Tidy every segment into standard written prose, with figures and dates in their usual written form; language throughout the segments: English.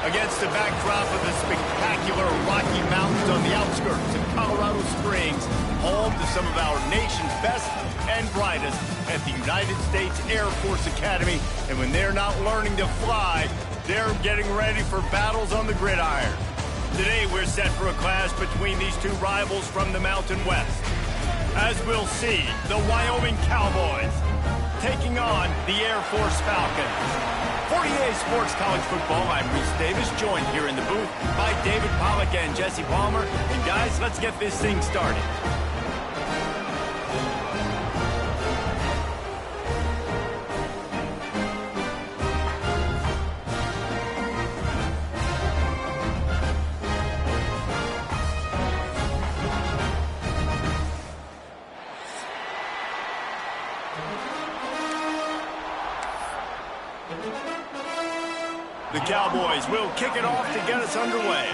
Against the backdrop of the spectacular Rocky Mountains on the outskirts of Colorado Springs, home to some of our nation's best and brightest at the United States Air Force Academy. And when they're not learning to fly, they're getting ready for battles on the gridiron. Today, we're set for a clash between these two rivals from the Mountain West. As we'll see, the Wyoming Cowboys taking on the Air Force Falcons. For EA Sports College Football, I'm Reese Davis, joined here in the booth by David Pollack and Jesse Palmer. And guys, let's get this thing started. The Cowboys will kick it off to get us underway.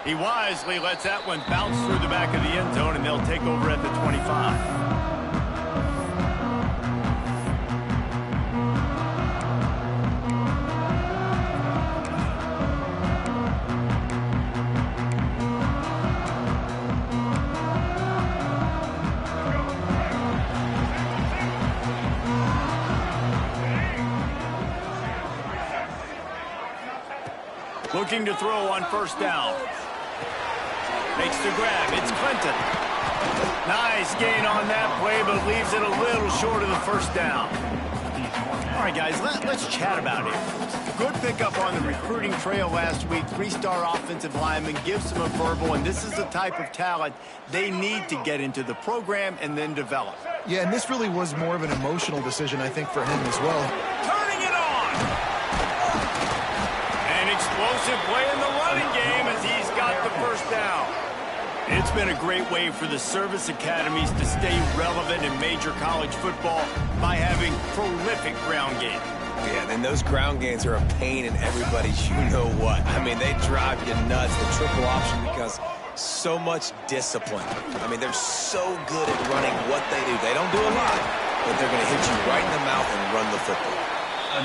He wisely lets that one bounce through the back of the end zone, and they'll take over at the 25. Looking to throw on first down. Makes the grab. It's Clinton. Nice gain on that play, but leaves it a little short of the first down. All right, guys, let's chat about it. Good pickup on the recruiting trail last week. 3-star offensive lineman, gives them a verbal, and this is the type of talent they need to get into the program and then develop. Yeah, and this really was more of an emotional decision, I think, for him as well. Turning it on! An explosive play in the running game as he's got the first down. It's been a great way for the service academies to stay relevant in major college football by having prolific ground game. Yeah, then those ground games are a pain in everybody's you-know-what. I mean, they drive you nuts, the triple option, because so much discipline. I mean, they're so good at running what they do. They don't do a lot, but they're going to hit you right in the mouth and run the football.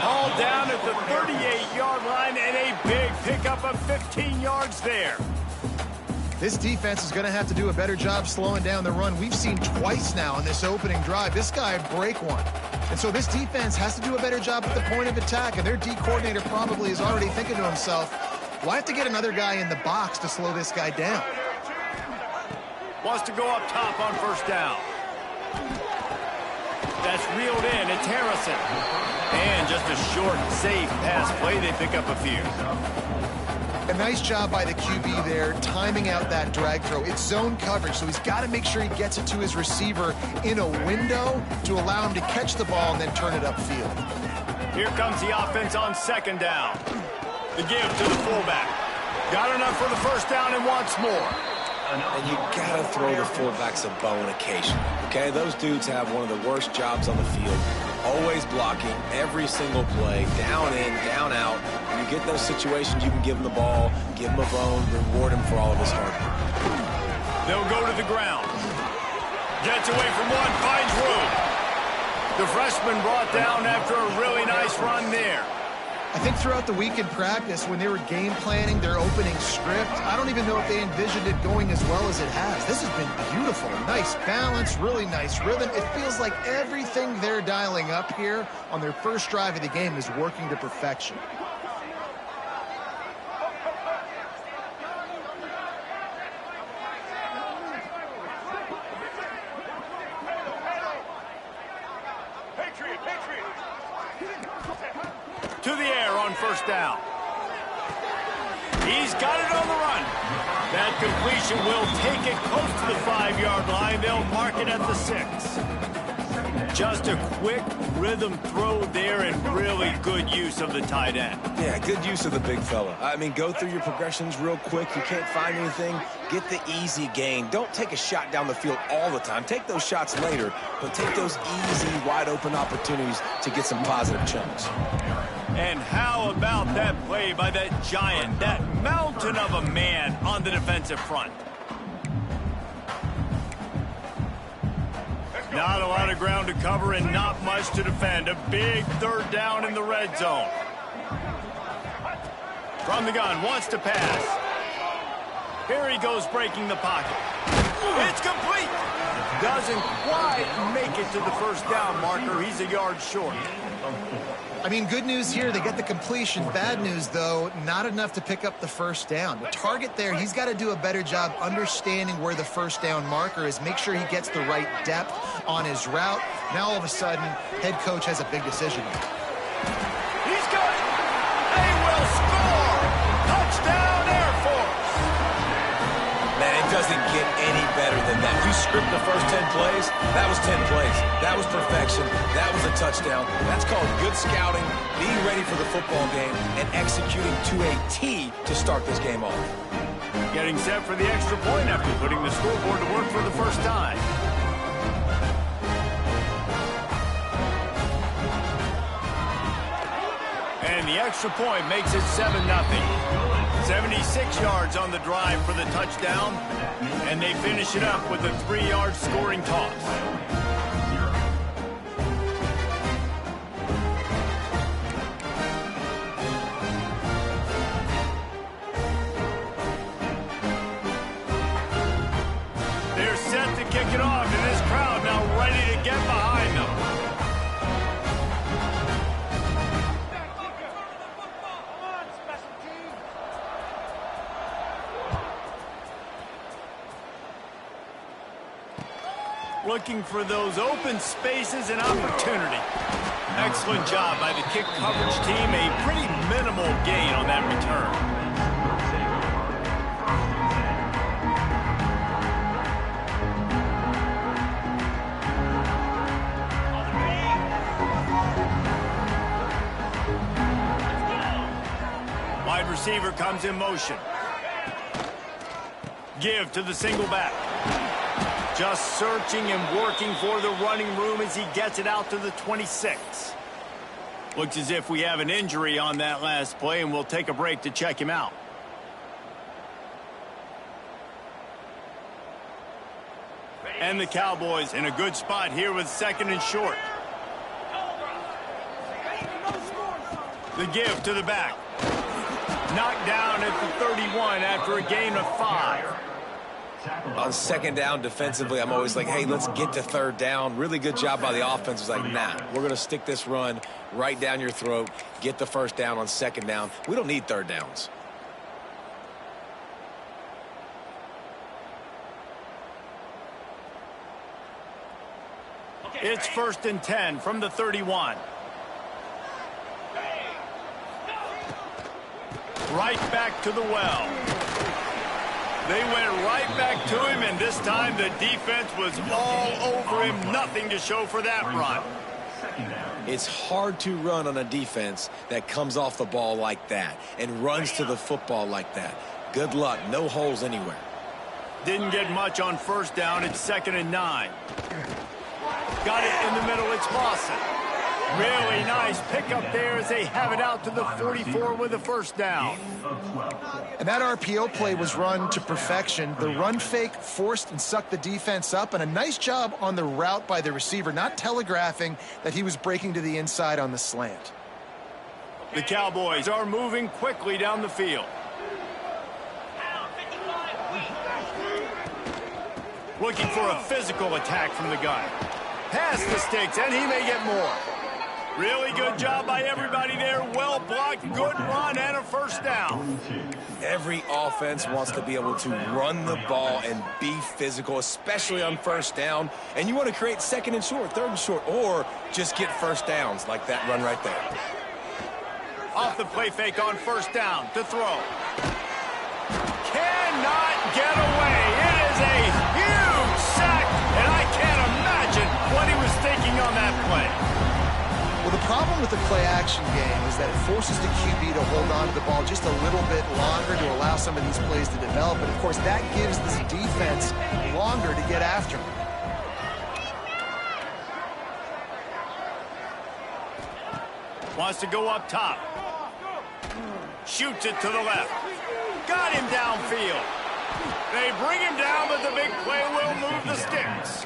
All down at the 38-yard line, and a big pickup of 15 yards there. This defense is going to have to do a better job slowing down the run. We've seen twice now in this opening drive. This guy break one. And so this defense has to do a better job at the point of attack, and their D coordinator probably is already thinking to himself, well, I have to get another guy in the box to slow this guy down. Wants to go up top on first down. That's reeled in. It's Harrison. And just a short, safe pass play. They pick up a few. A nice job by the QB there, timing out that drag throw. It's zone coverage, so he's got to make sure he gets it to his receiver in a window to allow him to catch the ball and then turn it upfield. Here comes the offense on second down. The give to the fullback. Got enough for the first down and wants more. And you got to throw the fullbacks a bone occasionally, okay? Those dudes have one of the worst jobs on the field. Always blocking every single play, down in, down out. When you get those situations, you can give him the ball, give him a bone, reward him for all of his hard work. They'll go to the ground. Gets away from one, finds room. The freshman brought down after a really nice run there. I think throughout the week in practice, when they were game planning their opening script, I don't even know if they envisioned it going as well as it has. This has been beautiful. Nice balance, really nice rhythm. It feels like everything they're dialing up here on their first drive of the game is working to perfection. To the air on first down. He's got it on the run. That completion will take it close to the 5-yard line. They'll mark it at the 6. Just a quick rhythm throw there and really good use of the tight end. Yeah, good use of the big fella. I mean, go through your progressions real quick. You can't find anything. Get the easy gain. Don't take a shot down the field all the time. Take those shots later, but take those easy, wide-open opportunities to get some positive chunks. And how about that play by that giant, that mountain of a man on the defensive front? Not a lot of ground to cover and not much to defend. A big third down in the red zone. From the gun, wants to pass. Here he goes, breaking the pocket. It's complete. Doesn't quite make it to the first down marker. He's a yard short. I mean, good news here, they get the completion. Bad news, though, not enough to pick up the first down. The target there, he's got to do a better job understanding where the first down marker is, make sure he gets the right depth on his route. Now, all of a sudden, head coach has a big decision. He's got it. They will score. Touchdown, Air Force. Man, it doesn't get any better than that. If you script the first 10 plays, that was 10 plays. That was perfection. That was a touchdown. That's called good scouting, being ready for the football game, and executing to a T to start this game off. Getting set for the extra point after putting the scoreboard to work for the first time. And the extra point makes it 7-0. 76 yards on the drive for the touchdown, and they finish it up with a 3-yard scoring toss. They're set to kick it off, and this crowd now ready to get behind them. Looking for those open spaces and opportunity. Excellent job by the kick coverage team. A pretty minimal gain on that return. Wide receiver comes in motion. Give to the single back. Just searching and working for the running room as he gets it out to the 26. Looks as if we have an injury on that last play, and we'll take a break to check him out. And the Cowboys in a good spot here with 2nd and short. The give to the back. Knocked down at the 31 after a gain of 5. On 2nd down defensively, I'm always like, hey, let's get to 3rd down. Really good job by the offense. It's like, nah, we're going to stick this run right down your throat, get the 1st down on 2nd down. We don't need 3rd downs. It's 1st and 10 from the 31. Right back to the well. They went right back to him, and this time the defense was all over him. Nothing to show for that run. It's hard to run on a defense that comes off the ball like that and runs to the football like that. Good luck. No holes anywhere. Didn't get much on 1st down. It's 2nd and 9. Got it in the middle. It's Lawson. Really nice pickup there as they have it out to the 44 with a 1st down. And that RPO play was run to perfection. The run fake forced and sucked the defense up, and a nice job on the route by the receiver, not telegraphing that he was breaking to the inside on the slant. The Cowboys are moving quickly down the field. Looking for a physical attack from the gun. Past the sticks, and he may get more. Really good job by everybody there. Well blocked, good run, and a 1st down. Every offense wants to be able to run the ball and be physical, especially on 1st down. And you want to create 2nd and short, 3rd and short, or just get 1st downs like that run right there. Off the play fake on 1st down to throw. Cannot get away. It is a huge sack, and I can't imagine what he was thinking on that play. Well, the problem with the play-action game is that it forces the QB to hold on to the ball just a little bit longer to allow some of these plays to develop. And, of course, that gives this defense longer to get after him. Wants to go up top. Shoots it to the left. Got him downfield. They bring him down, but the big play will move the sticks.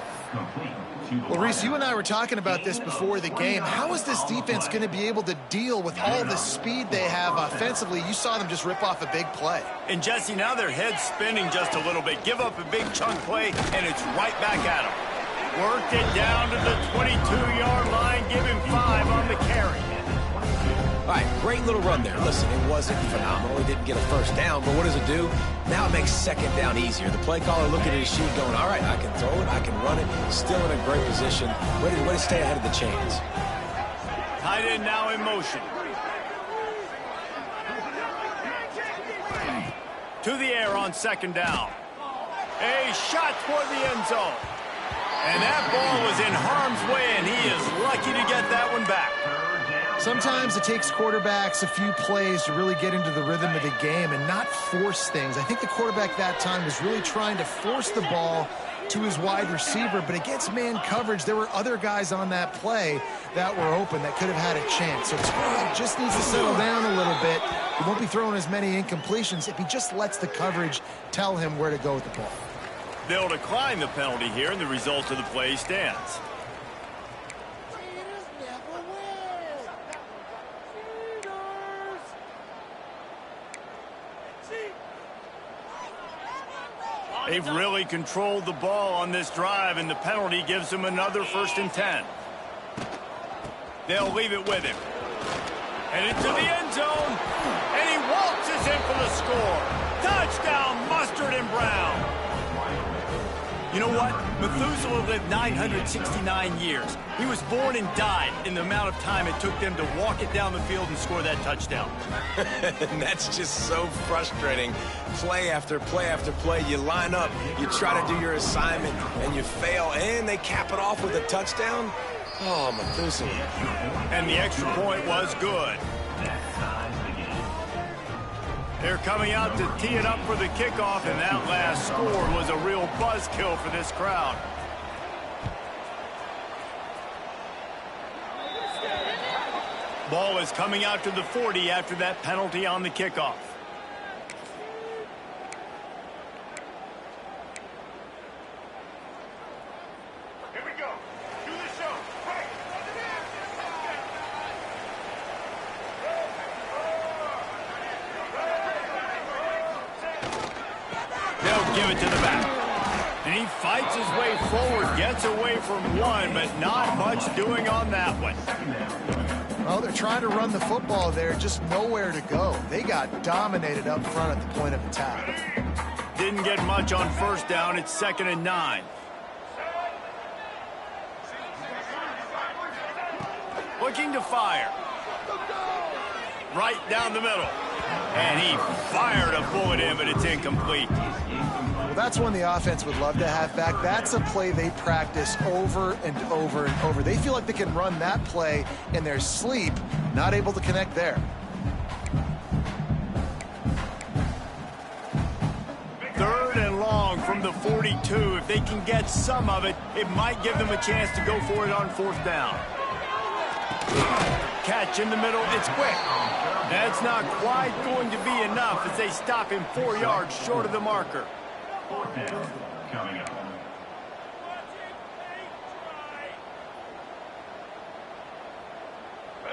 Well, Reese, you and I were talking about this before the game. How is this defense going to be able to deal with all the speed they have offensively? You saw them just rip off a big play. And, Jesse, now their head's spinning just a little bit. Give up a big chunk play, and it's right back at them. Worked it down to the 22-yard line. Give him 5 on the carry. All right, great little run there. Listen, it wasn't phenomenal. He didn't get a first down, but what does it do? Now it makes second down easier. The play caller looking at his sheet going, all right, I can throw it, I can run it. Still in a great position. Way to stay ahead of the chains. Tight end now in motion. To the air on second down. A shot toward the end zone. And that ball was in harm's way, and he is lucky to get that one back. Sometimes it takes quarterbacks a few plays to really get into the rhythm of the game and not force things. I think the quarterback that time was really trying to force the ball to his wide receiver, but against man coverage, there were other guys on that play that were open that could have had a chance. So Tua just needs to settle down a little bit. He won't be throwing as many incompletions if he just lets the coverage tell him where to go with the ball. They'll decline the penalty here, and the result of the play stands. They've really controlled the ball on this drive, and the penalty gives them another 1st and 10. They'll leave it with him. And into the end zone, and he waltzes in for the score. Touchdown, Mustard and Brown. You know what? Methuselah lived 969 years. He was born and died in the amount of time it took them to walk it down the field and score that touchdown. And that's just so frustrating. Play after play after play, you line up, you try to do your assignment, and you fail, and they cap it off with a touchdown? Oh, Methuselah. And the extra point was good. They're coming out to tee it up for the kickoff, and that last score was a real buzzkill for this crowd. Ball is coming out to the 40 after that penalty on the kickoff. Here we go. Do the show. Quick. They'll give it to the back. And he fights his way forward, gets away from one, but not much doing on that one. Well, they're trying to run the football there, just nowhere to go. They got dominated up front at the point of attack. Didn't get much on 1st down. It's 2nd and 9. Looking to fire. Right down the middle. And he fired a bullet in, but it's incomplete. Well, that's one the offense would love to have back. That's a play they practice over and over and over. They feel like they can run that play in their sleep, not able to connect there. 3rd and long from the 42. If they can get some of it, it might give them a chance to go for it on 4th down. Catch in the middle. It's quick. That's not quite going to be enough as they stop him 4 yards short of the marker.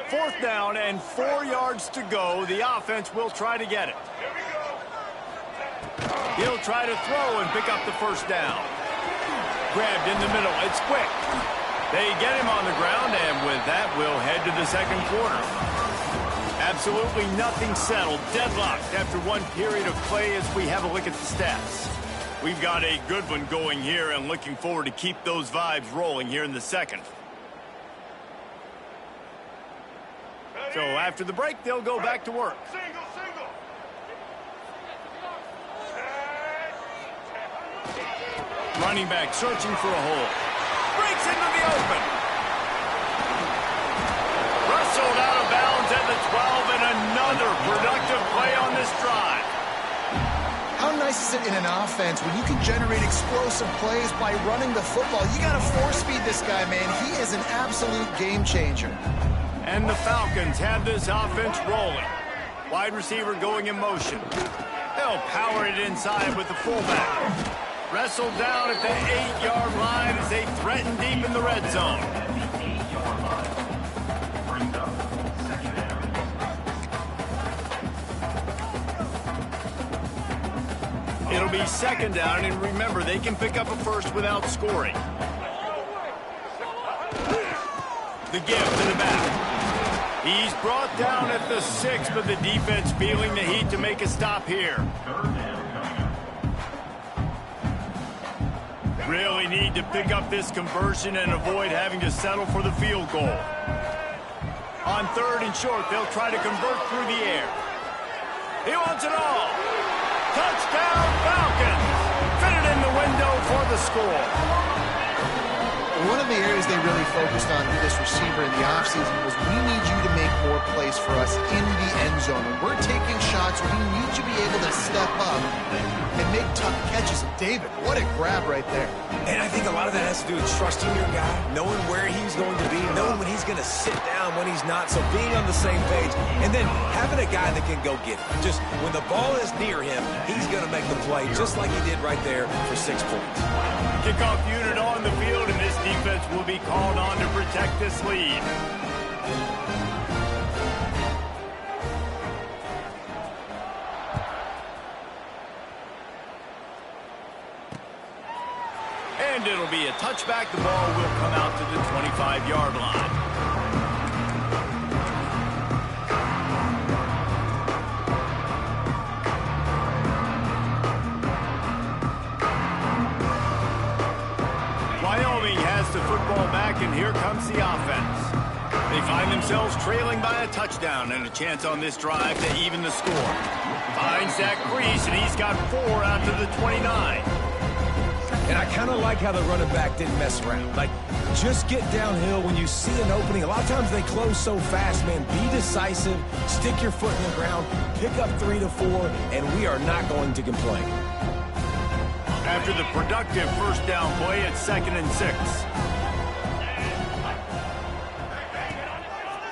4th down and 4 yards to go. The offense will try to get it. He'll try to throw and pick up the 1st down. Grabbed in the middle. It's quick. They get him on the ground, and with that, we'll head to the 2nd quarter. Absolutely nothing settled. Deadlocked after one period of play as we have a look at the stats. We've got a good one going here and looking forward to keep those vibes rolling here in the 2nd. So after the break, they'll go back to work. Running back searching for a hole. Breaks into the open. Wrestled out of bounds at the 12, and another productive play on this drive. How nice is it in an offense when you can generate explosive plays by running the football? You got to force feed this guy, man. He is an absolute game changer. And the Falcons have this offense rolling. Wide receiver going in motion. They'll power it inside with the fullback. Wrestled down at the 8-yard line as they threaten deep in the red zone. It'll be second down, and remember, they can pick up a first without scoring. The give to the back. He's brought down at the 6, but the defense feeling the heat to make a stop here. Really need to pick up this conversion and avoid having to settle for the field goal. On 3rd and short, they'll try to convert through the air. He wants it all. Touchdown, Falcons! Fitted in the window for the score. One of the areas they really focused on with this receiver in the offseason was we need you to make more plays for us in the end zone. When we're taking shots, we need you to be able to step up and make tough catches. David, what a grab right there. And I think a lot of that has to do with trusting your guy, knowing where he's going to be, knowing when he's going to sit down, when he's not. So being on the same page, and then having a guy that can go get it. Just when the ball is near him, he's going to make the play, just like he did right there for 6 points. Kickoff unit on the field, and this defense will be called on to protect this lead. And it'll be a touchback. The ball will come out to the 25-yard line. Wyoming has the football back, and here comes the offense. They find themselves trailing by a touchdown and a chance on this drive to even the score. Finds that crease, and he's got 4 out to the 29. And I kind of like how the running back didn't mess around. Like, just get downhill when you see an opening. A lot of times they close so fast, man. Be decisive, stick your foot in the ground, pick up 3 to 4, and we are not going to complain. After the productive first down play, it's 2nd and 6.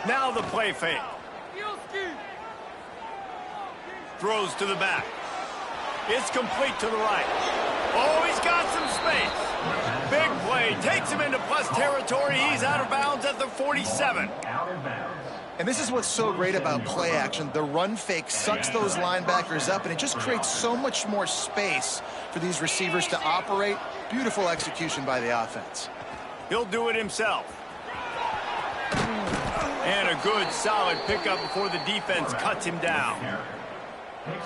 Now the play fake. Throws to the back. It's complete to the right. Oh, he's got some space. Big play. Takes him into plus territory. He's out of bounds at the 47. And this is what's so great about play action. The run fake sucks those linebackers up, and it just creates so much more space for these receivers to operate. Beautiful execution by the offense. He'll do it himself. And a good, solid pickup before the defense cuts him down.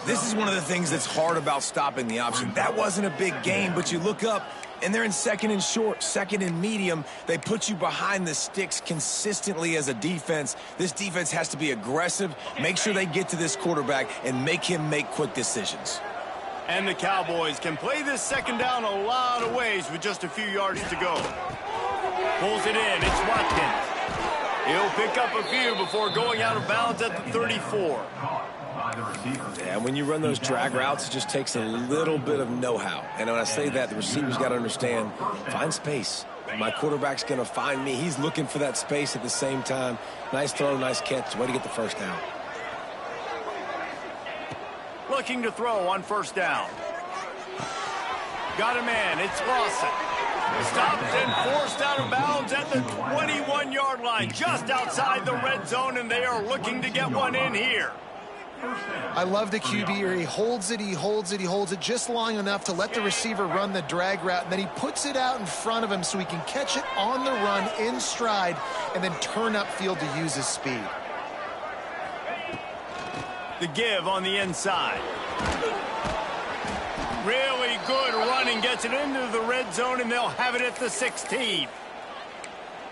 This is one of the things that's hard about stopping the option. That wasn't a big gain, but you look up, and they're in 2nd and short, 2nd and medium. They put you behind the sticks consistently as a defense. This defense has to be aggressive, make sure they get to this quarterback, and make him make quick decisions. And the Cowboys can play this 2nd down a lot of ways with just a few yards to go. Pulls it in. It's Watkins. He'll pick up a few before going out of bounds at the 34. Yeah, when you run those drag routes, it just takes a little bit of know-how. And when I say that, the receiver's got to understand, find space. My quarterback's going to find me. He's looking for that space at the same time. Nice throw, nice catch. Way to get the first down. Looking to throw on 1st down. Got a man. It's Lawson. Stopped and forced out of bounds at the 21-yard line, just outside the red zone, and they are looking to get one in here. I love the QB here. He holds it, he holds it, he holds it just long enough to let the receiver run the drag route, and then he puts it out in front of him so he can catch it on the run in stride and then turn upfield to use his speed. The give on the inside. Really good running, gets it into the red zone, and they'll have it at the 16.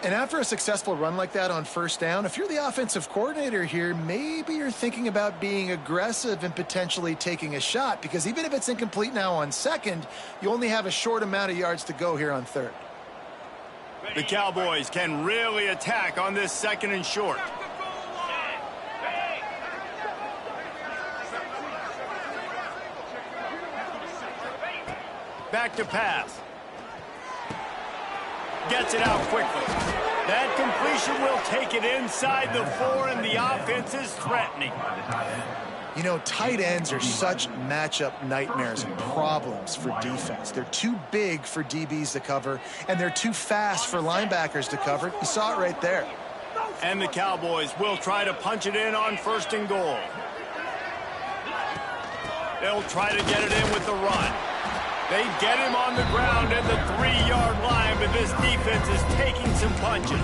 And after a successful run like that on 1st down, if you're the offensive coordinator here, maybe you're thinking about being aggressive and potentially taking a shot, because even if it's incomplete now on 2nd, you only have a short amount of yards to go here on 3rd. The Cowboys can really attack on this 2nd and short. Back to pass. Gets it out quickly. That completion will take it inside the 4, and the offense is threatening. You know, tight ends are such matchup nightmares and problems for defense. They're too big for DBs to cover, and they're too fast for linebackers to cover. You saw it right there. And the Cowboys will try to punch it in on 1st and goal. They'll try to get it in with the run. They get him on the ground at the 3-yard line, but this defense is taking some punches.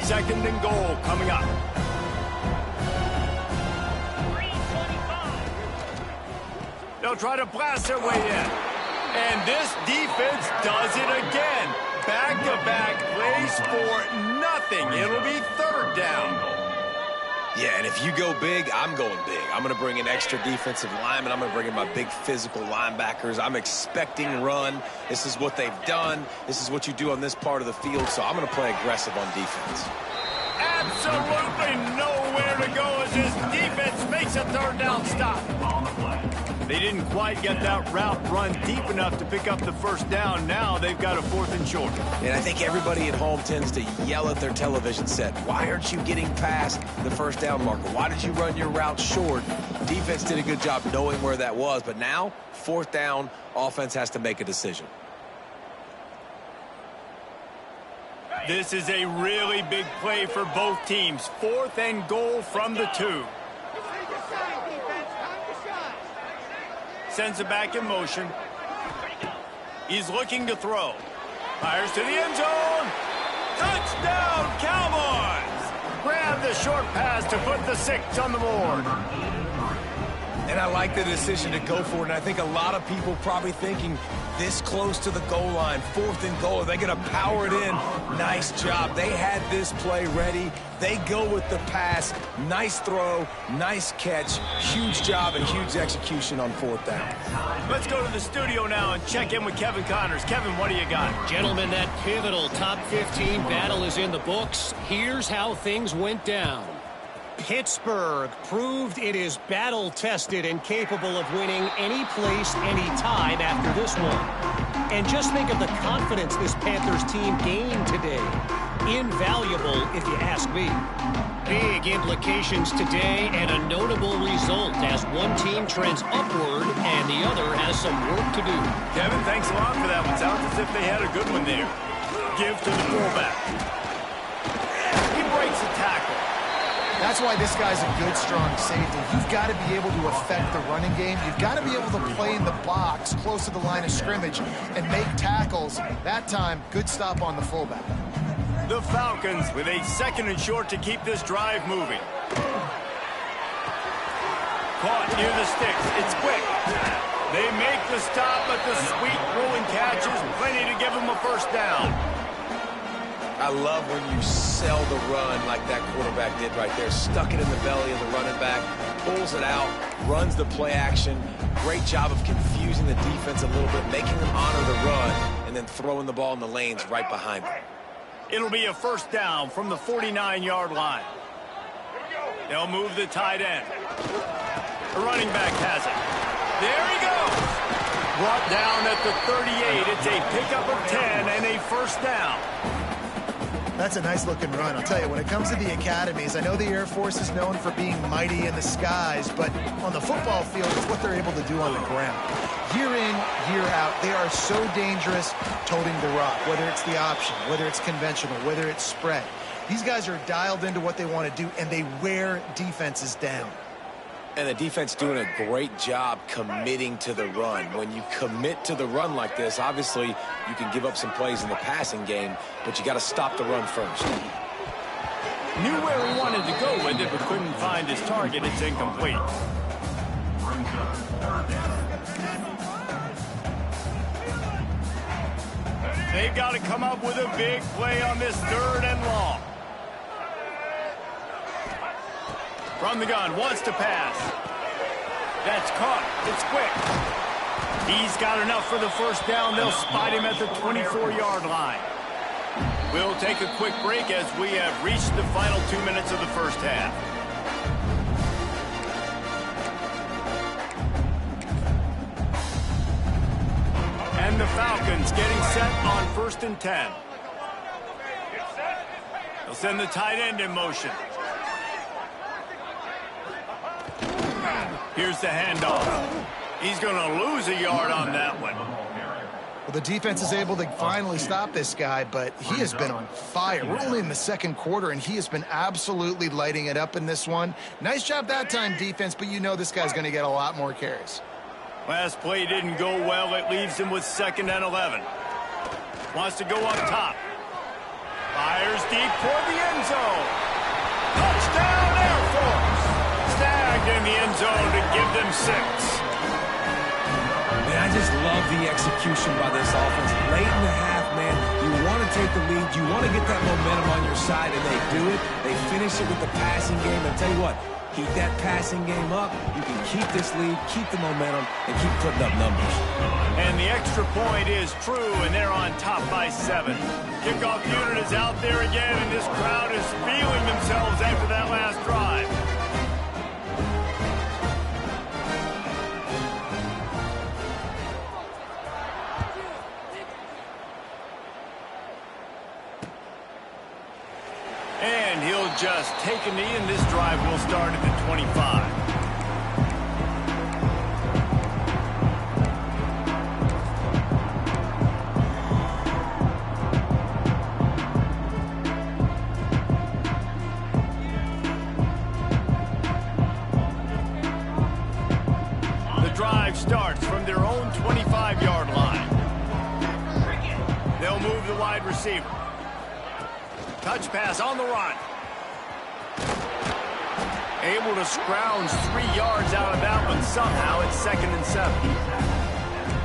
Second and goal coming up. They'll try to blast their way in. And this defense does it again. Back-to-back plays for nothing. It'll be 3rd down. Yeah, and if you go big, I'm going big. I'm going to bring in extra defensive linemen. I'm going to bring in my big physical linebackers. I'm expecting run. This is what they've done. This is what you do on this part of the field, so I'm going to play aggressive on defense. Absolutely nowhere to go as this defense makes a 3rd down stop. They didn't quite get that route run deep enough to pick up the 1st down. Now they've got a 4th and short. And I think everybody at home tends to yell at their television set, why aren't you getting past the 1st down marker? Why did you run your route short? Defense did a good job knowing where that was, but now 4th down, offense has to make a decision. This is a really big play for both teams. 4th and goal from the 2. Sends it back in motion. He's looking to throw. Fires to the end zone. Touchdown, Cowboys! Grab the short pass to put the 6 on the board. And I like the decision to go for it. And I think a lot of people probably thinking this close to the goal line, 4th and goal, are they going to power it in? Nice job. They had this play ready. They go with the pass. Nice throw, nice catch. Huge job and huge execution on 4th down. Let's go to the studio now and check in with Kevin Connors. Kevin, what do you got? Gentlemen, that pivotal top 15 battle is in the books. Here's how things went down. Pittsburgh proved it is battle-tested and capable of winning any place, any time after this one. And just think of the confidence this Panthers team gained today. Invaluable, if you ask me. Big implications today and a notable result as one team trends upward and the other has some work to do. Kevin, thanks a lot for that one. Sounds as if they had a good one there. Give to the fullback. He breaks the tackle. That's why this guy's a good, strong safety. You've got to be able to affect the running game. You've got to be able to play in the box close to the line of scrimmage and make tackles. That time, good stop on the fullback. The Falcons with a 2nd and short to keep this drive moving. Caught near the sticks. It's quick. They make the stop, but the sweet rolling catch is plenty to give them a 1st down. I love when you sell the run like that quarterback did right there. Stuck it in the belly of the running back, pulls it out, runs the play action. Great job of confusing the defense a little bit, making them honor the run, and then throwing the ball in the lanes right behind them. It'll be a 1st down from the 49-yard line. They'll move the tight end. The running back has it. There he goes. Brought down at the 38. It's a pickup of 10 and a 1st down. That's a nice-looking run. I'll tell you, when it comes to the academies, I know the Air Force is known for being mighty in the skies, but on the football field, it's what they're able to do on the ground. Year in, year out, they are so dangerous toting the rock, whether it's the option, whether it's conventional, whether it's spread. These guys are dialed into what they want to do, and they wear defenses down. And the defense doing a great job committing to the run. When you commit to the run like this, obviously you can give up some plays in the passing game, but you got to stop the run first. Knew where he wanted to go with it, but couldn't find his target. It's incomplete. They've got to come up with a big play on this 3rd and long. From the gun, wants to pass. That's caught. It's quick. He's got enough for the 1st down. They'll spot him at the 24-yard line. We'll take a quick break as we have reached the final 2 minutes of the 1st half. And the Falcons getting set on 1st and 10. They'll send the tight end in motion. Here's the handoff. He's going to lose a yard on that one. Well, the defense is able to finally stop this guy, but he has been on fire. We're only in the 2nd quarter, and he has been absolutely lighting it up in this one. Nice job that time, defense, but you know this guy's going to get a lot more carries. Last play didn't go well. It leaves him with 2nd and 11. Wants to go up top. Fires deep toward the end zone. Touchdown, Air Force. Snagged in the end zone to give them 6. Man, I just love the execution by this offense. Late in the half, man, you want to take the lead. You want to get that momentum on your side, and they do it. They finish it with the passing game. And tell you what, keep that passing game up. You can keep this lead, keep the momentum, and keep putting up numbers. And the extra point is true, and they're on top by 7. Kickoff unit is out there again, and this crowd is feeling themselves after that last drive. And he'll just take a knee, and this drive will start at the 25. The drive starts from their own 25-yard line. They'll move the wide receiver. Touch pass on the run. Able to scrounge 3 yards out of that one somehow. It's 2nd and 7.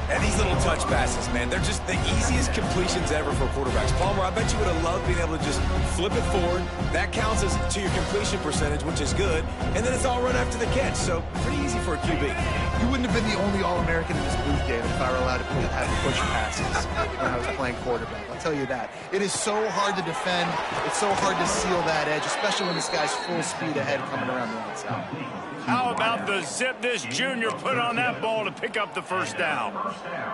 And these little touch passes, man, they're just the easiest completions ever for quarterbacks. Palmer, I bet you would have loved being able to just flip it forward. That counts as to your completion percentage, which is good. And then it's all run after the catch, so pretty easy for a QB. You wouldn't have been the only All-American in this booth, David, if I were allowed to have push passes when I was playing quarterback. I'll tell you that. It is so hard to defend. It's so hard to seal that edge, especially when this guy's full speed ahead coming around the outside. How about the zip this junior put on that ball to pick up the 1st down?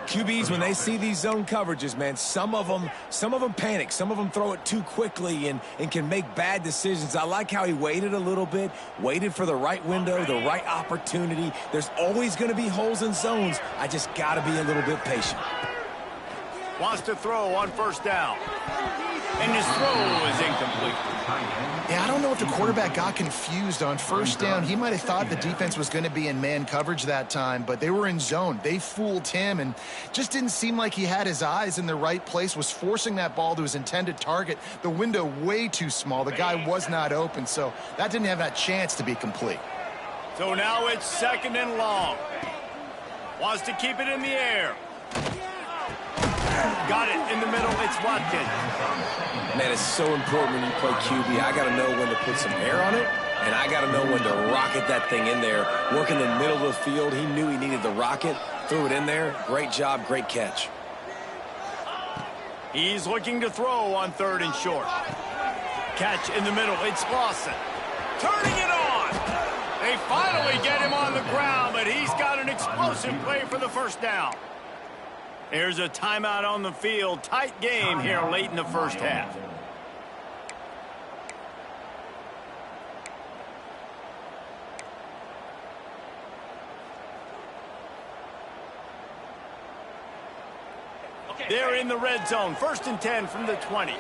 QBs, when they see these zone coverages, man, some of them panic. Some of them throw it too quickly and can make bad decisions. I like how he waited a little bit, waited for the right window, the right opportunity. There's always going to be holes in zones. I just got to be a little bit patient. Wants to throw on 1st down. And his throw is incomplete. Yeah, I don't know if the quarterback got confused on 1st down. He might have thought the defense was going to be in man coverage that time, but they were in zone. They fooled him and just didn't seem like he had his eyes in the right place, was forcing that ball to his intended target. The window way too small. The guy was not open, so that didn't have that chance to be complete. So now it's 2nd and long. Wants to keep it in the air. Got it in the middle. It's Watkins. Man, it's so important when you play QB. I got to know when to put some air on it, and I got to know when to rocket that thing in there. Work in the middle of the field. He knew he needed the rocket. Threw it in there. Great job. Great catch. He's looking to throw on 3rd and short. Catch in the middle. It's Lawson. Turning it on. They finally get him on the ground, but he's got an explosive play for the 1st down. There's a timeout on the field. Tight game here late in the 1st half. They're in the red zone. 1st and 10 from the 20.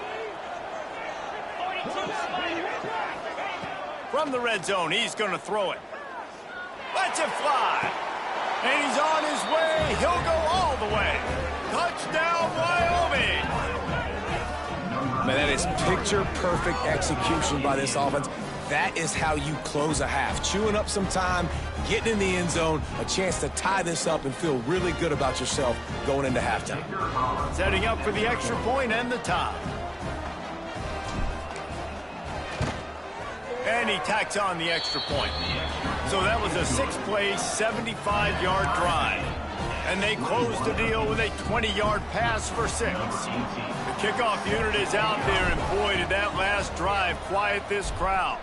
From the red zone, he's going to throw it. Lets it fly. And he's on his way. He'll go all the way. Touchdown, Wyoming. Man, that is picture-perfect execution by this offense. That is how you close a half. Chewing up some time, getting in the end zone, a chance to tie this up and feel really good about yourself going into halftime. Setting up for the extra point and the tie. And he tacks on the extra point. So that was a 6-play, 75-yard drive. And they closed the deal with a 20-yard pass for 6. The kickoff unit is out there, and boy, did that last drive quiet this crowd.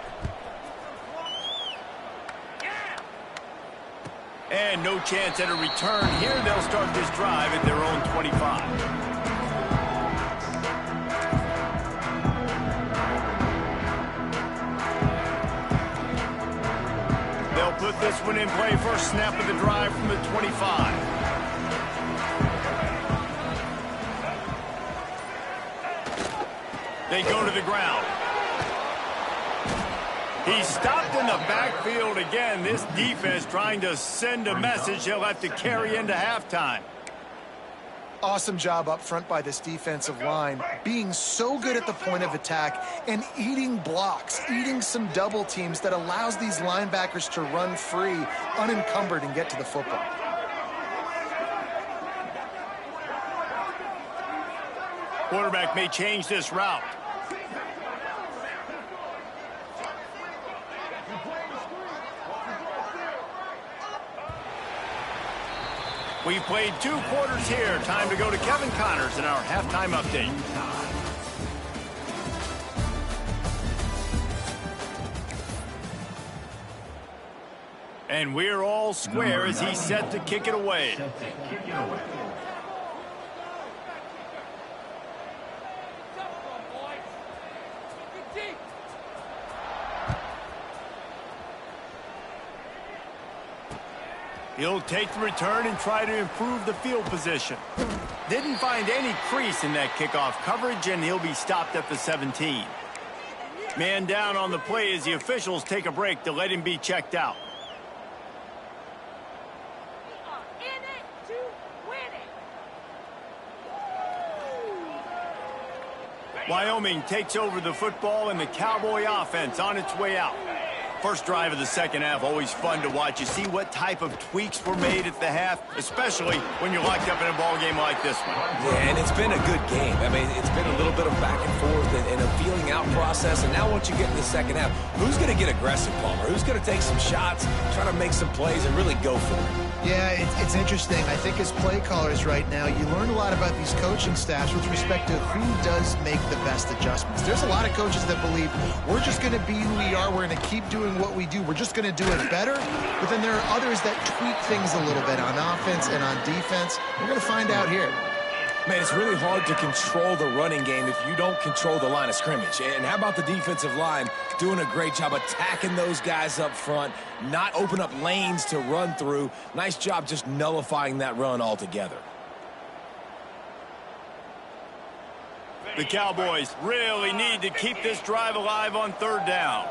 And no chance at a return here. They'll start this drive at their own 25. They'll put this one in play. First snap of the drive from the 25. They go to the ground. He's stopped in the backfield again. This defense trying to send a message he'll have to carry into halftime. Awesome job up front by this defensive line, being so good at the point of attack and eating blocks, eating some double teams that allows these linebackers to run free, unencumbered, and get to the football. Quarterback may change this route. We've played 2 quarters here. Time to go to Kevin Connors in our halftime update. And we're all square as he's set to kick it away. He'll take the return and try to improve the field position. Didn't find any crease in that kickoff coverage, and he'll be stopped at the 17. Man down on the play as the officials take a break to let him be checked out. Wyoming takes over the football, and the Cowboy offense on its way out. First drive of the second half, always fun to watch. You see what type of tweaks were made at the half, especially when you're locked up in a ball game like this one. Yeah, and it's been a good game. I mean, it's been a little bit of back and forth and a feeling out process. And now once you get in the second half, who's going to get aggressive, Palmer? Who's going to take some shots, try to make some plays, and really go for it? Yeah, it's interesting. I think as play callers right now, you learn a lot about these coaching staffs with respect to who does make the best adjustments. There's a lot of coaches that believe we're just going to be who we are. We're going to keep doing what we do. We're just going to do it better. But then there are others that tweak things a little bit on offense and on defense. We're going to find out here. Man, it's really hard to control the running game if you don't control the line of scrimmage. And how about the defensive line doing a great job attacking those guys up front, not open up lanes to run through. Nice job just nullifying that run altogether. The Cowboys really need to keep this drive alive on third down.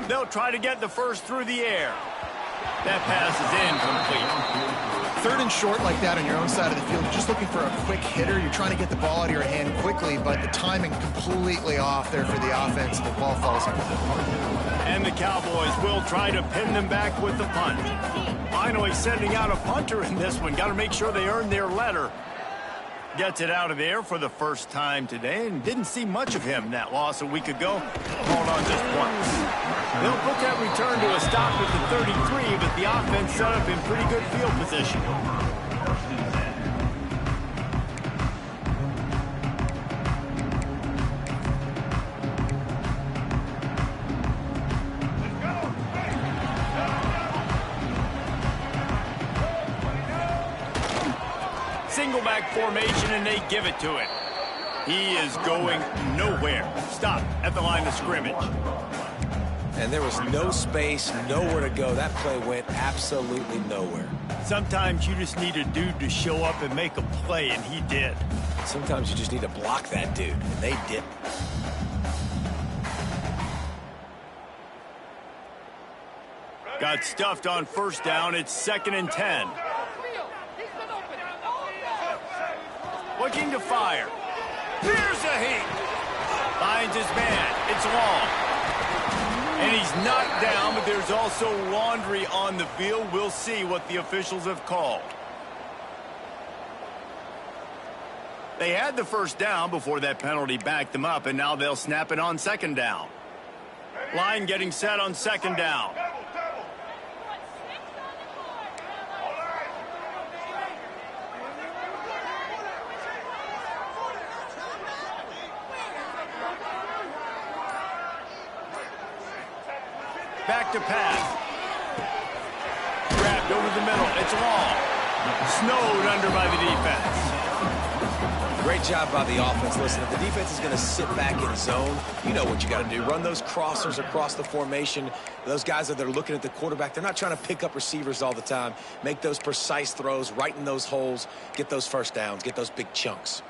They'll try to get the first through the air. That pass is incomplete. Third and short like that on your own side of the field, you're just looking for a quick hitter. You're trying to get the ball out of your hand quickly, but the timing completely off there for the offense. The ball falls incomplete. And the Cowboys will try to pin them back with the punt. Finally sending out a punter in this one. Got to make sure they earn their letter. Gets it out of there for the first time today, and didn't see much of him. That loss a week ago. Called on just once. They'll put that return to a stop at the 33, but the offense set up in pretty good field position. Single back formation, and they give it to it. He is going nowhere. Stop at the line of scrimmage. And there was no space, nowhere to go. That play went absolutely nowhere. Sometimes you just need a dude to show up and make a play, and he did. Sometimes you just need to block that dude, and they didn't. Got stuffed on first down. It's 2nd and 10. Looking to fire. Here's a heat. Finds his man. It's long. And he's knocked down, but there's also laundry on the field. We'll see what the officials have called. They had the first down before that penalty backed them up, and now they'll snap it on 2nd down. Line getting set on 2nd down. Back to pass. It's long. Snowed under by the defense. Great job by the offense. Listen, if the defense is going to sit back in zone, you know what you got to do. Run those crossers across the formation. Those guys that are looking at the quarterback, they're not trying to pick up receivers all the time. Make those precise throws right in those holes. Get those first downs. Get those big chunks.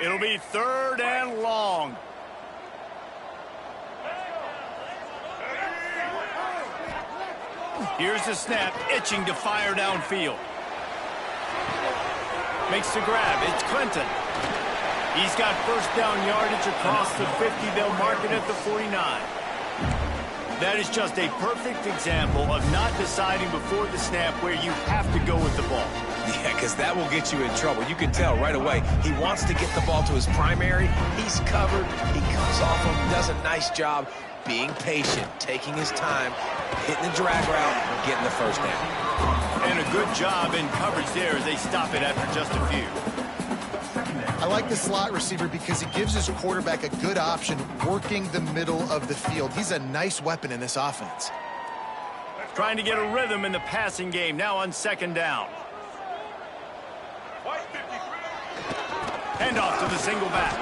It'll be 3rd and long. Here's the snap, itching to fire downfield. Makes the grab. It's Clinton. He's got first down yardage across the 50. They'll mark it at the 49. That is just a perfect example of not deciding before the snap where you have to go with the ball. Yeah, because that will get you in trouble. You can tell right away. He wants to get the ball to his primary. He's covered. He comes off him, does a nice job being patient, taking his time, hitting the drag route, getting the first down. And a good job in coverage there as they stop it after just a few. I like the slot receiver because it gives his quarterback a good option working the middle of the field. He's a nice weapon in this offense. Trying to get a rhythm in the passing game now on 2nd down. Handoff to the single back.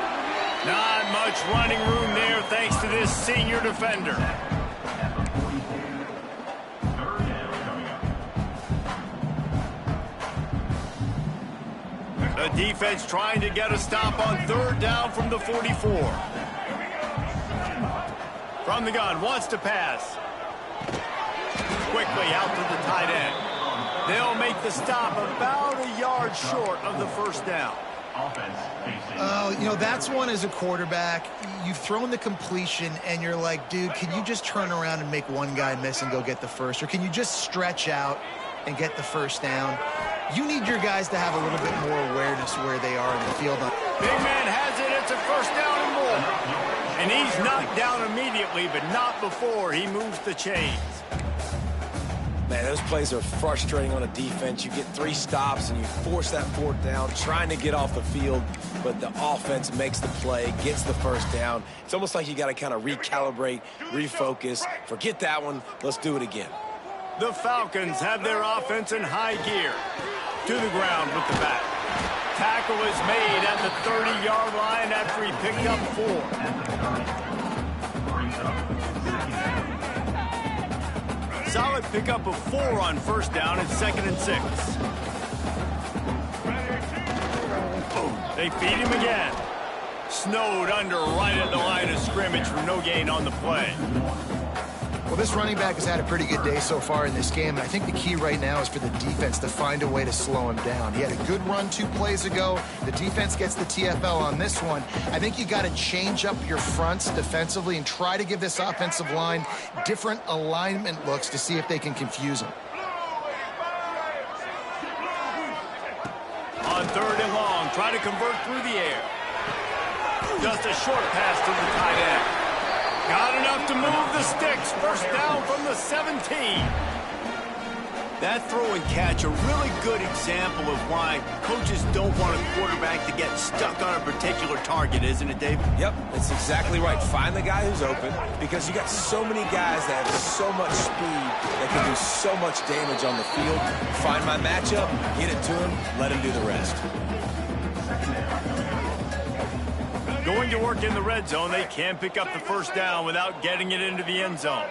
Not much running room there thanks to this senior defender. The defense trying to get a stop on 3rd down from the 44. From the gun, wants to pass. Quickly out to the tight end. They'll make the stop about a yard short of the first down. Oh, you know, that's one as a quarterback. You've thrown the completion, and you're like, dude, can you just turn around and make one guy miss and go get the first? Or can you just stretch out and get the first down? You need your guys to have a little bit more awareness where they are in the field. Big man has it. It's a first down and more. And he's knocked down immediately, but not before he moves the chains. Man, those plays are frustrating on a defense. You get 3 stops and you force that 4th down, trying to get off the field, but the offense makes the play, gets the first down. It's almost like you got to kind of recalibrate, refocus. Forget that one. Let's do it again. The Falcons have their offense in high gear. To the ground with the back. Tackle is made at the 30-yard line after he picked up 4. Solid pickup of 4 on first down and 2nd and 6. They feed him again. Snowed under right at the line of scrimmage for no gain on the play. Well, this running back has had a pretty good day so far in this game, and I think the key right now is for the defense to find a way to slow him down. He had a good run 2 plays ago. The defense gets the TFL on this one. I think you got to change up your fronts defensively and try to give this offensive line different alignment looks to see if they can confuse him. On 3rd and long, try to convert through the air. Just a short pass to the tight end. Got enough to move the sticks. First down from the 17. That throw and catch, a really good example of why coaches don't want a quarterback to get stuck on a particular target, isn't it, Dave? Yep, that's exactly right. Find the guy who's open, because you got so many guys that have so much speed that can do so much damage on the field. Find my matchup, get it to him, let him do the rest. Going to work in the red zone, they can pick up the first down without getting it into the end zone.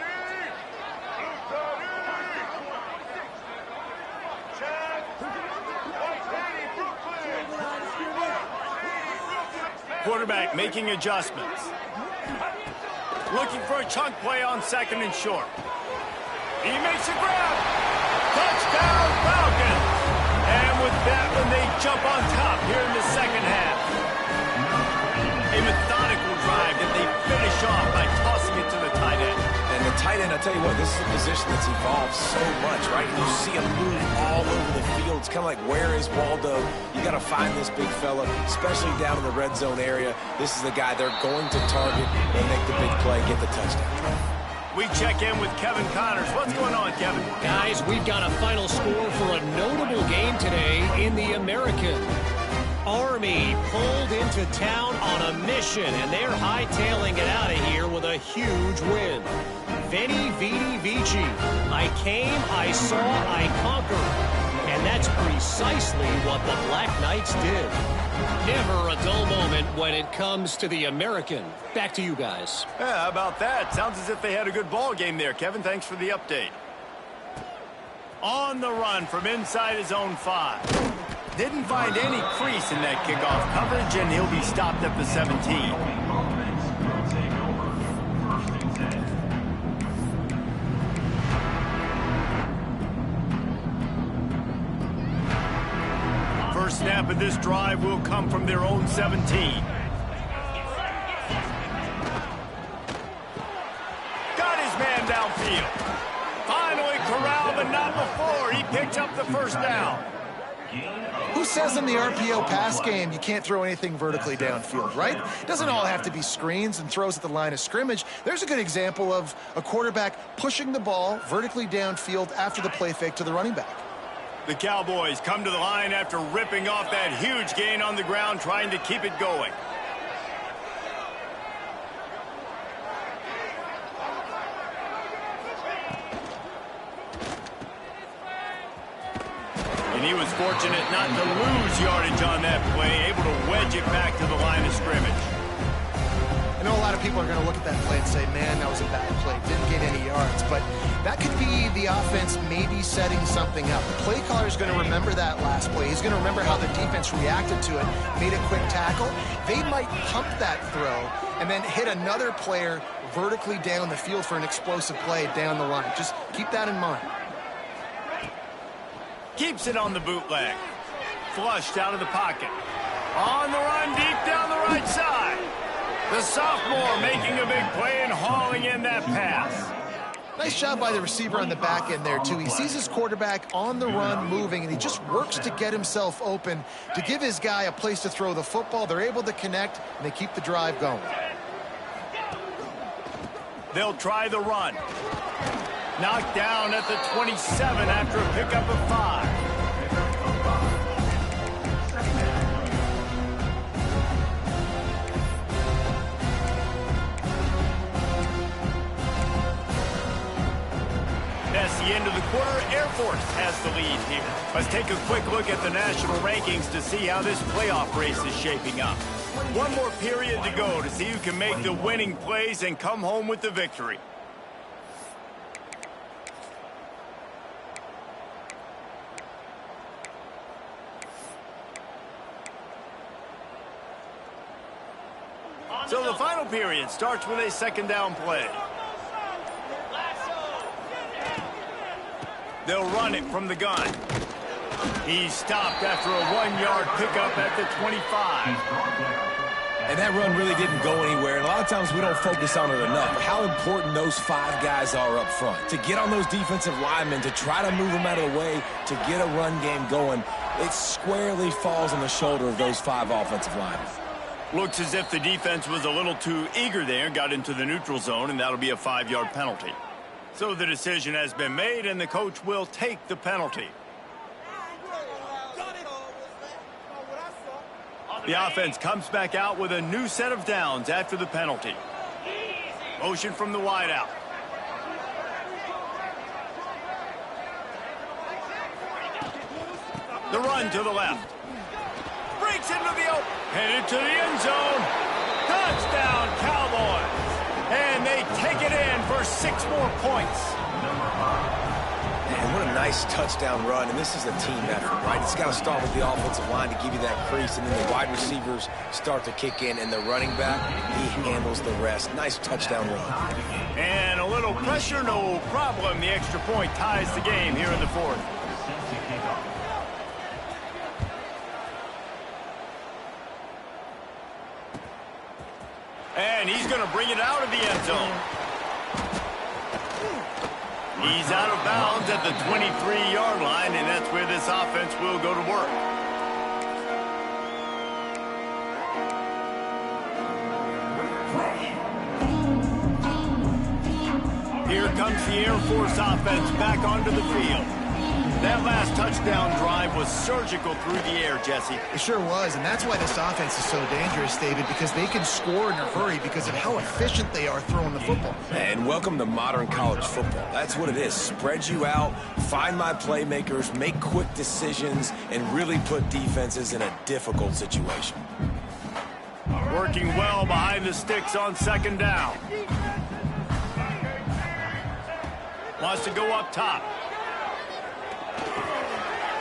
Quarterback making adjustments. Looking for a chunk play on 2nd and short. He makes a grab. Touchdown, Falcons. And with that one, they jump on top here in the 2nd half. A methodical drive that they finish off by tossing it to the tight end. And the tight end, I tell you what, this is a position that's evolved so much, right? You see him move all over the field. It's kind of like, where is Waldo? You got to find this big fella, especially down in the red zone area. This is the guy they're going to target and make the big play, get the touchdown. We check in with Kevin Connors. What's going on, Kevin? Guys, we've got a final score for a notable game today in the American. Army pulled into town on a mission, and they're hightailing it out of here with a huge win. Veni, Vidi, Vici. I came, I saw, I conquered. And that's precisely what the Black Knights did. Never a dull moment when it comes to the American. Back to you guys. Yeah, how about that? Sounds as if they had a good ball game there, Kevin. Thanks for the update. On the run from inside his own 5. Didn't find any crease in that kickoff coverage, and he'll be stopped at the 17. First snap of this drive will come from their own 17. Got his man downfield. Finally corralled, but not before. He picked up the first down. Who says in the RPO pass game you can't throw anything vertically downfield, right? It doesn't all have to be screens and throws at the line of scrimmage. There's a good example of a quarterback pushing the ball vertically downfield after the play fake to the running back. The Cowboys come to the line after ripping off that huge gain on the ground, trying to keep it going. And he was fortunate not to lose yardage on that play, able to wedge it back to the line of scrimmage. I know a lot of people are going to look at that play and say, man, that was a bad play. Didn't get any yards. But that could be the offense maybe setting something up. The play caller is going to remember that last play. He's going to remember how the defense reacted to it, made a quick tackle. They might pump that throw and then hit another player vertically down the field for an explosive play down the line. Just keep that in mind. Keeps it on the bootleg. Flushed out of the pocket. On the run, deep down the right side. The sophomore making a big play and hauling in that pass. Nice job by the receiver on the back end there, too. He sees his quarterback on the run moving, and he just works to get himself open to give his guy a place to throw the football. They're able to connect, and they keep the drive going. They'll try the run. Knocked down at the 27 after a pickup of 5. That's the end of the quarter. Air Force has the lead here. Let's take a quick look at the national rankings to see how this playoff race is shaping up. One more period to go to see who can make the winning plays and come home with the victory. So the final period starts with a second down play. They'll run it from the gun. He's stopped after a 1-yard pickup at the 25. And that run really didn't go anywhere. And a lot of times we don't focus on it enough. But how important those 5 guys are up front. To get on those defensive linemen, to try to move them out of the way, to get a run game going, it squarely falls on the shoulder of those 5 offensive linemen. Looks as if the defense was a little too eager there, got into the neutral zone, and that'll be a 5-yard penalty. So the decision has been made, and the coach will take the penalty. The offense comes back out with a new set of downs after the penalty. Motion from the wideout. The run to the left. Breaks into the open. Headed to the end zone. Touchdown, Cowboys. And they take it in for 6 more points. Man, what a nice touchdown run. And this is a team effort, right? It's got to start with the offensive line to give you that crease, and then the wide receivers start to kick in, and the running back, he handles the rest. Nice touchdown run. And a little pressure, no problem. The extra point ties the game here in the 4th. And he's going to bring it out of the end zone. He's out of bounds at the 23-yard line, and that's where this offense will go to work. Here comes the Air Force offense back onto the field. That last touchdown drive was surgical through the air, Jesse. It sure was, and that's why this offense is so dangerous, David, because they can score in a hurry because of how efficient they are throwing the football. And welcome to modern college football. That's what it is. Spread you out, find my playmakers, make quick decisions, and really put defenses in a difficult situation. Working well behind the sticks on second down. Wants to go up top.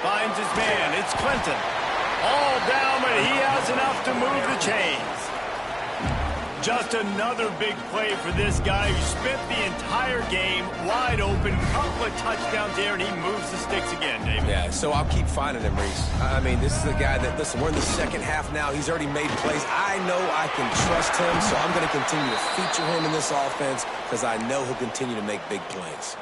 Finds his man. It's Clinton. All down, but he has enough to move the chains. Just another big play for this guy who spent the entire game wide open. Couple of touchdowns there, and he moves the sticks again, David. Yeah, so I'll keep finding him, Reese. I mean, this is the guy that, listen, we're in the second half now. He's already made plays. I know I can trust him, so I'm going to continue to feature him in this offense because I know he'll continue to make big plays.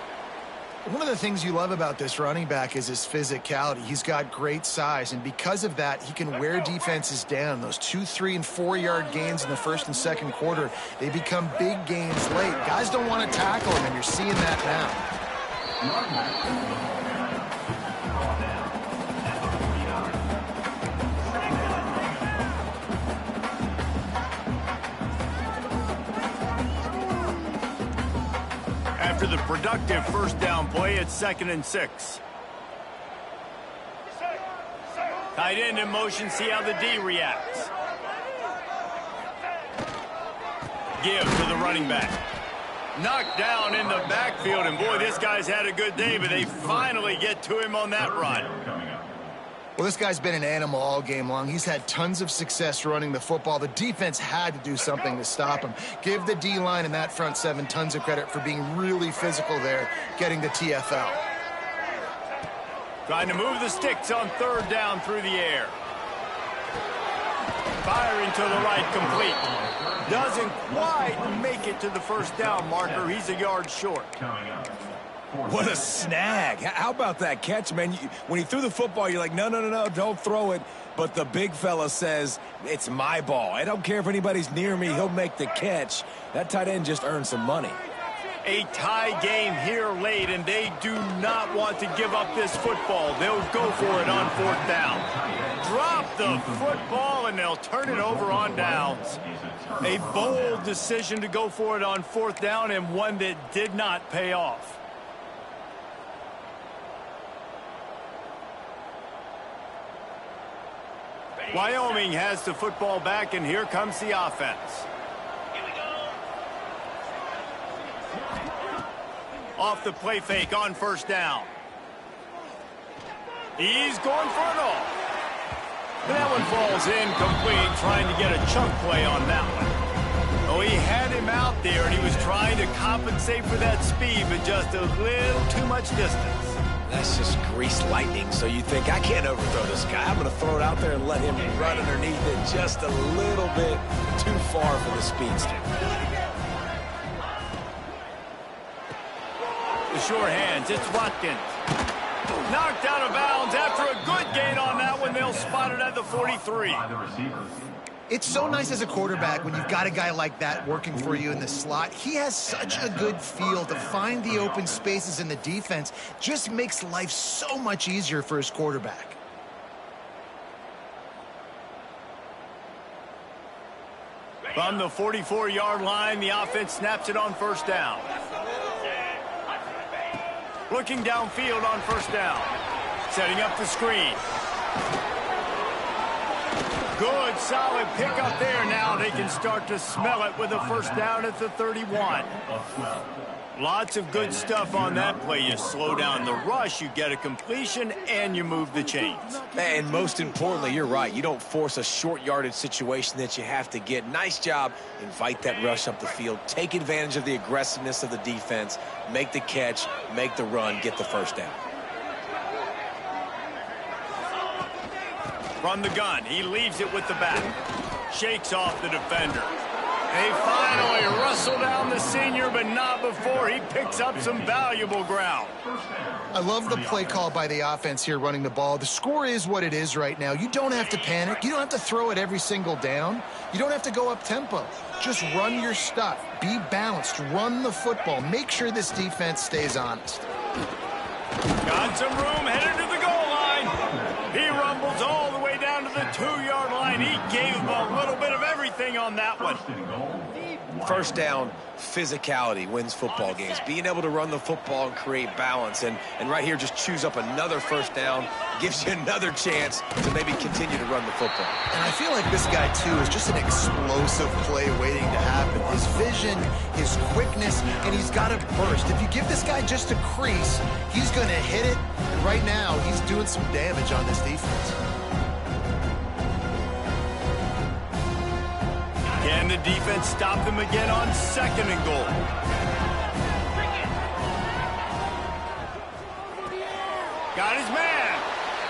One of the things you love about this running back is his physicality. He's got great size, and because of that, he can wear defenses down. Those 2, 3, and 4-yard gains in the first and second quarter, they become big gains late. Guys don't want to tackle him, and you're seeing that now. After the productive first down play, it's 2nd and 6. Tight end in motion, see how the D reacts. Give to the running back. Knocked down in the backfield, and boy, this guy's had a good day, but they finally get to him on that run. Well, this guy's been an animal all game long. He's had tons of success running the football. The defense had to do something to stop him. Give the D-line and that front seven tons of credit for being really physical there, getting the TFL. Trying to move the sticks on third down through the air. Firing to the right, complete. Doesn't quite make it to the first down marker. He's a yard short. What a snag. How about that catch, man? When he threw the football, you're like, no, don't throw it. But the big fella says, it's my ball. I don't care if anybody's near me. He'll make the catch. That tight end just earned some money. A tie game here late, and they do not want to give up this football. They'll go for it on fourth down. Drop the football, and they'll turn it over on downs. A bold decision to go for it on fourth down, and one that did not pay off. Wyoming has the football back, and here comes the offense. Off the play fake on first down. He's going for it all. That one falls incomplete, trying to get a chunk play on that one. Oh, he had him out there, and he was trying to compensate for that speed, but just a little too much distance. That's just greased lightning. So you think, I can't overthrow this guy. I'm going to throw it out there and let him run underneath it just a little bit too far for the speedster. The sure hands, it's Watkins. Knocked out of bounds after a good gain on that one. They'll spot it at the 43. It's so nice as a quarterback when you've got a guy like that working for you in the slot. He has such a good feel to find the open spaces in the defense. Just makes life so much easier for his quarterback. From the 44-yard line, the offense snaps it on first down. Looking downfield on first down. Setting up the screen. Good, solid pickup there. Now they can start to smell it with a first down at the 31. Lots of good stuff on that play. You slow down the rush, you get a completion, and you move the chains. And most importantly, you're right. You don't force a short yardage situation that you have to get. Nice job. Invite that rush up the field. Take advantage of the aggressiveness of the defense. Make the catch, make the run, get the first down. From the gun, he leaves it with the back. Shakes off the defender. They finally wrestle down the senior, but not before he picks up some valuable ground. I love the play call by the offense here running the ball. The score is what it is right now. You don't have to panic. You don't have to throw it every single down. You don't have to go up tempo. Just run your stuff. Be balanced. Run the football. Make sure this defense stays honest. Got making some room, headed to the goal line. He rumbles all the way down to the 2-yard line. He gave him a little bit of everything on that one. First down, physicality wins football games. Being able to run the football and create balance. And right here, just choose up another first down. Gives you another chance to maybe continue to run the football. And I feel like this guy, too, is just an explosive play waiting to happen. His vision, his quickness, and he's got a burst. If you give this guy just a crease, he's going to hit it. And right now, he's doing some damage on this defense. Can the defense stop them again on 2nd and goal? Got his man.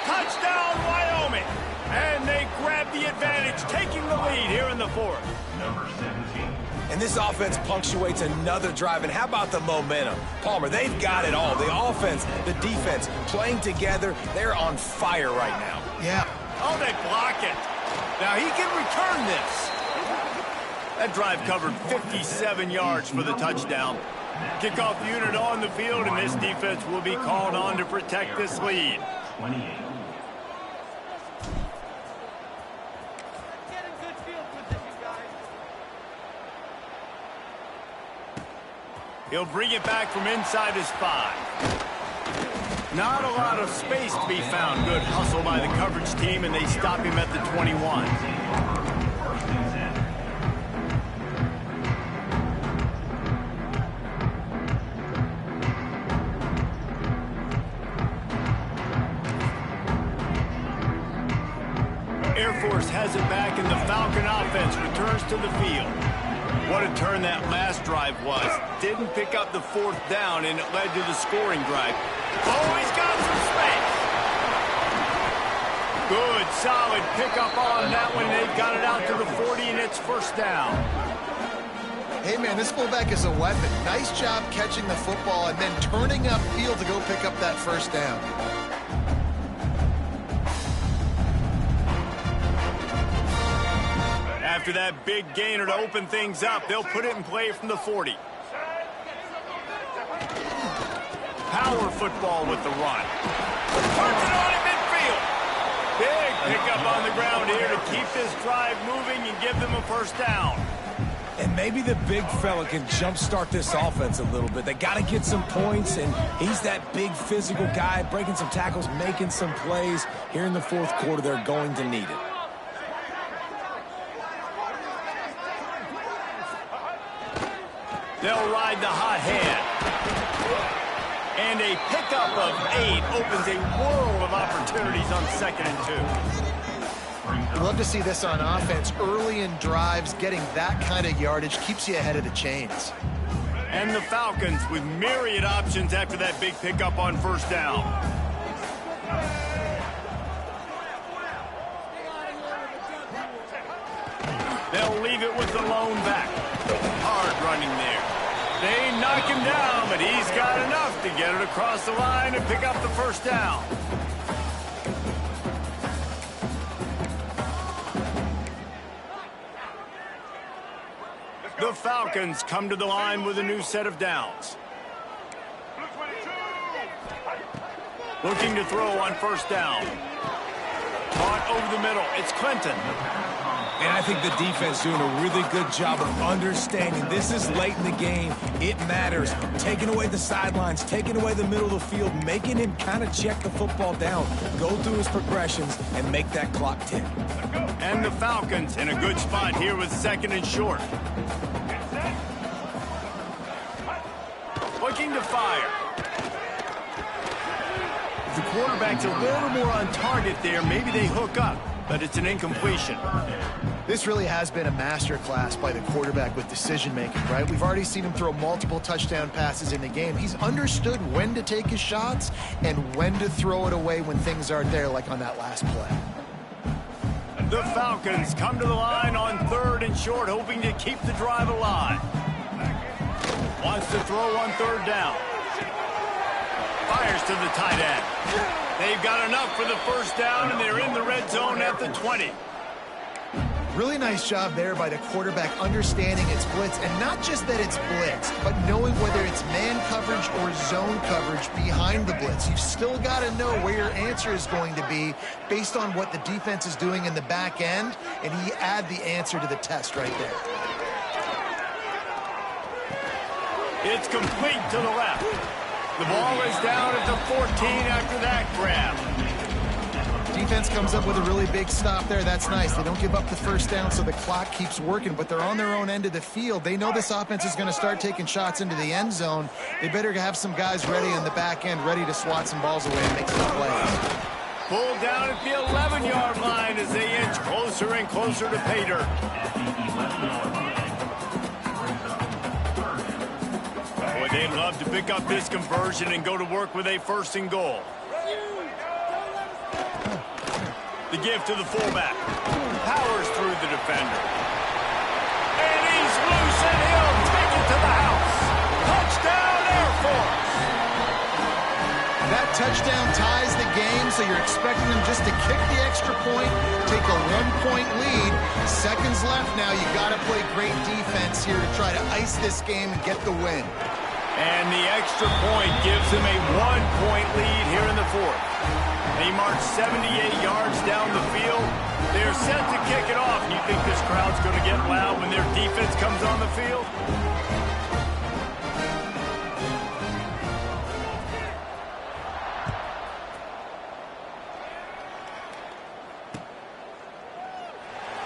Touchdown, Wyoming. And they grab the advantage, taking the lead here in the 4th. And this offense punctuates another drive. And how about the momentum? Palmer, they've got it all. The offense, the defense, playing together. They're on fire right now. Yeah. Oh, they block it. Now he can return this. That drive covered 57 yards for the touchdown. Kickoff unit on the field, and this defense will be called on to protect this lead. 28. He'll bring it back from inside his 5. Not a lot of space to be found. Good hustle by the coverage team, and they stop him at the 21. Air Force has it back, and the Falcon offense returns to the field. What a turn that last drive was. Didn't pick up the 4th down, and it led to the scoring drive. Oh, he's got some space. Good, solid pickup on that one. They've got it out to the 40, and it's 1st down. Hey, man, this fullback is a weapon. Nice job catching the football and then turning upfield to go pick up that 1st down. After that big gainer to open things up, they'll put it in play from the 40. Power football with the run. Puts it on in midfield. Big pickup on the ground here to keep this drive moving and give them a 1st down. And maybe the big fella can jumpstart this offense a little bit. They got to get some points, and he's that big physical guy, breaking some tackles, making some plays. Here in the 4th quarter, they're going to need it. They'll ride the hot hand. And a pickup of 8 opens a world of opportunities on 2nd and 2. Love to see this on offense. Early in drives, getting that kind of yardage keeps you ahead of the chains. And the Falcons with myriad options after that big pickup on 1st down. They'll leave it with the lone back. Hard running there. They knock him down, but he's got enough to get it across the line and pick up the 1st down. The Falcons come to the line with a new set of downs. Looking to throw on 1st down. Caught over the middle. It's Clinton. And I think the defense doing a really good job of understanding this is late in the game. It matters. Taking away the sidelines, taking away the middle of the field, making him kind of check the football down, go through his progressions, and make that clock tick. And the Falcons in a good spot here with 2nd and short. Looking to fire. If the quarterback's a little more on target there, maybe they hook up, but it's an incompletion. This really has been a master class by the quarterback with decision-making, right? We've already seen him throw multiple touchdown passes in the game. He's understood when to take his shots and when to throw it away when things aren't there, like on that last play. The Falcons come to the line on 3rd and short, hoping to keep the drive alive. Wants to throw on 3rd down. Fires to the tight end. They've got enough for the 1st down, and they're in the red zone at the 20. Really nice job there by the quarterback understanding it's blitz, and not just that it's blitz, but knowing whether it's man coverage or zone coverage behind the blitz. You've still got to know where your answer is going to be based on what the defense is doing in the back end, and he add the answer to the test right there. It's complete to the left. The ball is down at the 14 after that grab. Defense comes up with a really big stop there. That's nice. They don't give up the first down, so the clock keeps working, but they're on their own end of the field. They know this offense is going to start taking shots into the end zone. They better have some guys ready on the back end, ready to swat some balls away and make some plays. Pulled down at the 11-yard line as they inch closer and closer to pay dirt. Boy, they'd love to pick up this conversion and go to work with a 1st and goal. The give to the fullback. Powers through the defender. And he's loose, and he'll take it to the house. Touchdown, Air Force. That touchdown ties the game, so you're expecting them just to kick the extra point, take a 1-point lead. Seconds left now. You got to play great defense here to try to ice this game and get the win. And the extra point gives them a 1-point lead here in the 4th. They march 78 yards down the field. They're set to kick it off. You think this crowd's going to get loud when their defense comes on the field?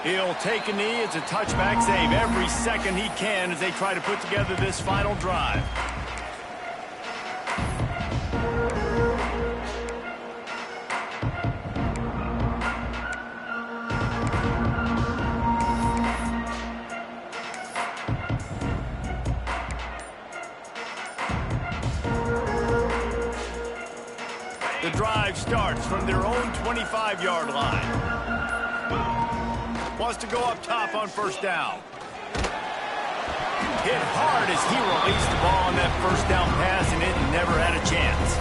He'll take a knee. It's a touchback save every second he can as they try to put together this final drive. The drive starts from their own 25-yard line. Wants to go up top on 1st down. Hit hard as he released the ball on that 1st down pass, and it never had a chance.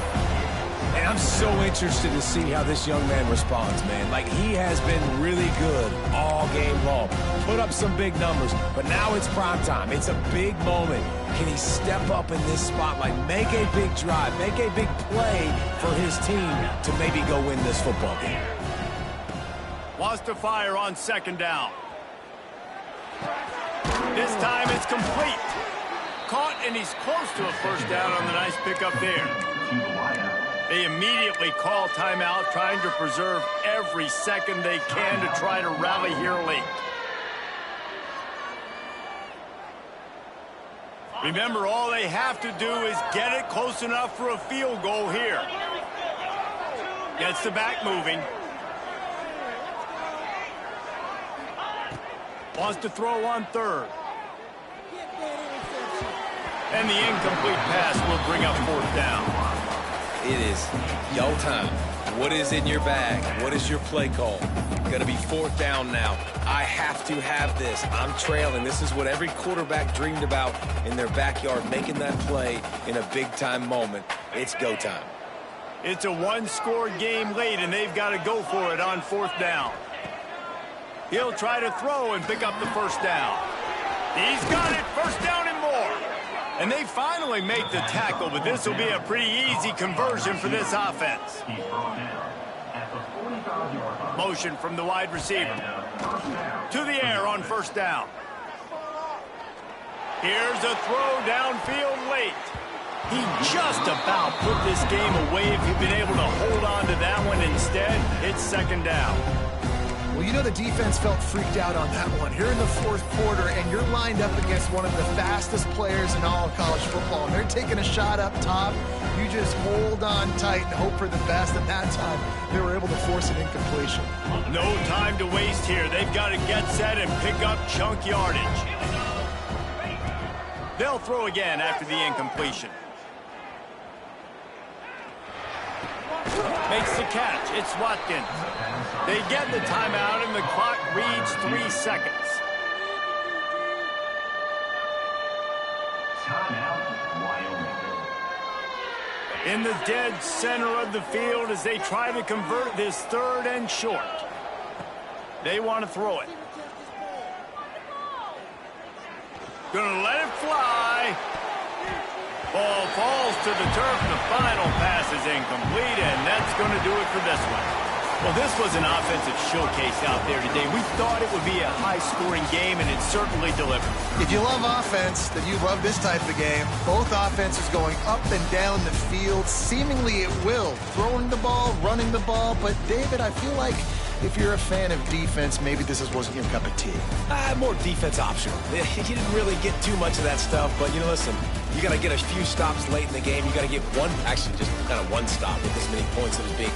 And I'm so interested to see how this young man responds, man. Like, he has been really good all game long. Put up some big numbers, but now it's prime time. It's a big moment. Can he step up in this spotlight, make a big drive, make a big play for his team to maybe go win this football game? Wants to fire on 2nd down. This time it's complete. Caught, and he's close to a 1st down on the nice pickup there. They immediately call timeout, trying to preserve every second they can to try to rally here late. Remember, all they have to do is get it close enough for a field goal here. Gets the back moving. Wants to throw on 3rd. And the incomplete pass will bring up 4th down. It is your time. What is in your bag? What is your play call? Going to be 4th down now. I have to have this. I'm trailing. This is what every quarterback dreamed about in their backyard, making that play in a big-time moment. It's go time. It's a 1-score game late, and they've got to go for it on 4th down. He'll try to throw and pick up the 1st down. He's got it. 1st down and more. And they finally make the tackle, but this will be a pretty easy conversion for this offense. Motion from the wide receiver. To the air on 1st down. Here's a throw downfield late. He just about put this game away if he'd been able to hold on to that one. Instead, it's 2nd down. Well, you know the defense felt freaked out on that one. Here in the 4th quarter, and you're lined up against one of the fastest players in all of college football, and they're taking a shot up top. You just hold on tight and hope for the best, and that time they were able to force an incompletion. No time to waste here. They've got to get set and pick up chunk yardage. They'll throw again after the incompletion. Makes the catch. It's Watkins. They get the timeout, and the clock reads 3 seconds. In the dead center of the field as they try to convert this 3rd and short. They want to throw it. Gonna let it fly. Ball falls to the turf, and the final pass is incomplete, and that's going to do it for this one. Well, this was an offensive showcase out there today. We thought it would be a high-scoring game, and it certainly delivered. If you love offense, then you love this type of game. Both offenses going up and down the field, seemingly at will. Throwing the ball, running the ball. But, David, I feel like if you're a fan of defense, maybe this wasn't your cup of tea. More defense optional. You didn't really get too much of that stuff, but, listen, you got to get a few stops late in the game. You got to get one, actually just kind of one stop with this many points that was being